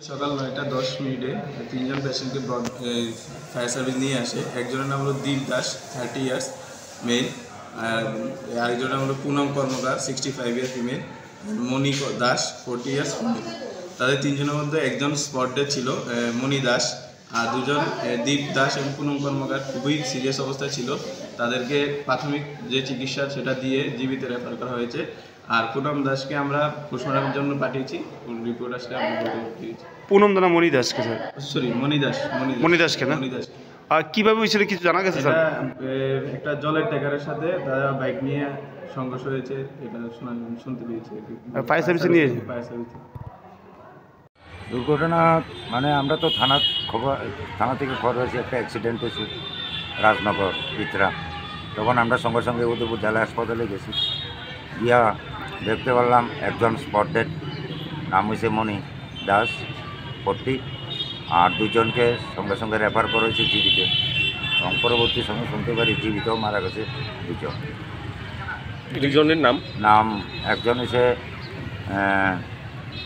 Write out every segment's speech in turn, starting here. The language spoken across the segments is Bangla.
সকাল 9:10 তিনজন পেশেন্টকে ফায়ার সার্ভিস নিয়ে আসে। একজনের নাম হলো দীপ দাস 30 ইয়ার্স মেল, আর আরেকজনের নাম হলো পুনম কর্মকার 65 ইয়ার female, Moni Das 40 years female. তাদের তিনজনের মধ্যে একজন স্পট ডেড ছিল মণি দাস, আর দুজন দীপ দাস এবং পুনম কর্মকার খুবই সিরিয়াস অবস্থায় ছিল। তাদেরকে প্রাথমিক যে চিকিৎসা সেটা দিয়ে জীবিত রেফার করা হয়েছে। আর পুনম দাসকে আমরা পোস্টমর্টমের জন্য পাঠিয়েছি, রিপোর্ট আসলে আমরা দিয়েছি। পুনম দানা মণি দাসকে স্যার, সরি মণি দাস, মণি দাসকে না? মণি দাস। আর কিভাবে হয়েছিল কিছু জানা গেছে স্যার? একটা জলের ট্যাঙ্কারের সাথে তারা বাইক নিয়ে সংঘর্ষ হয়েছে, এটা শুনতে পেয়েছি। ফায়ার সার্ভিসে নিয়ে ফায়ার সার্ভিসে দুর্ঘটনা মানে আমরা তো থানা থেকে খবর হয়েছে একটা অ্যাক্সিডেন্ট হয়েছে রাজনগর পিতরা। তখন আমরা সঙ্গে সঙ্গে উদয়পুর জেলা হাসপাতালে গেছি, গিয়া দেখতে পারলাম একজন স্পট ডেড, নাম হয়েছে মণি দাস 40, আর দুজনকে সঙ্গে সঙ্গে রেফার করা হয়েছে জীবিত, এবং পরবর্তী সময় শুনতে পারি জীবিতও মারা গেছে দুজন। দুজনের নাম একজন হচ্ছে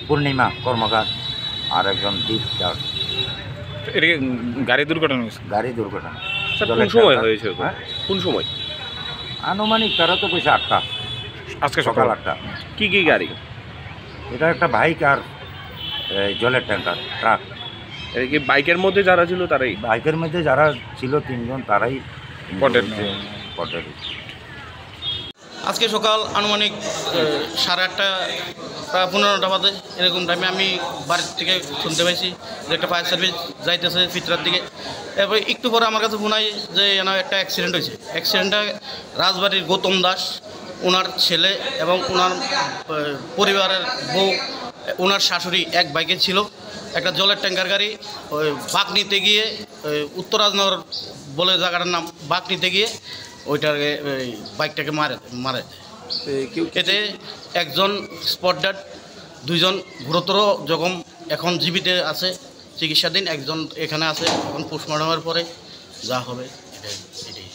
পূর্ণিমা কর্মকার আর একজন দীপ দাস। এটা গাড়ি দুর্ঘটনা হয়েছে? গাড়ি দুর্ঘটনা। কোন সময় হয়েছে? কোন সময়? আনুমানিক তারা তো পয়সা 8টা, আজকে সকাল 8টা। কি গাড়ি? এটা একটা বাইক আর জলের ট্যাঙ্কার ট্রাক। এটা কি বাইকের মধ্যে যারা ছিল তারাই? বাইকের মধ্যে যারা ছিল 3 জন তারাই পটের। আজকে সকাল আনুমানিক 8:30 প্রায় 15টা বাজে এরকম টাইমে আমি বাড়ির থেকে শুনতে পাইছি যে একটা ফায়ার সার্ভিস যাইতেছে পিতরার দিকে। এরপরে একটু পরে আমার কাছে শোনাই যে একটা অ্যাক্সিডেন্ট হয়েছে। অ্যাক্সিডেন্টটা রাজবাড়ির গৌতম দাস, ওনার ছেলে এবং ওনার পরিবারের বউ, ওনার শাশুড়ি এক বাইকে ছিল। একটা জলের ট্যাঙ্কার গাড়ি ওই বাঁক নিতে গিয়ে উত্তরাজনগর বলে জায়গাটার নাম, বাঁক নিতে গিয়ে ওইটাকে বাইকটাকে মারে। এতে একজন স্পট ডেড, 2জন গুরুতর জখম এখন জীবিত আছে, চিকিৎসাধীন। একজন এখানে আছে, এখন পোস্টমর্টমের পরে যা হবে এটাই।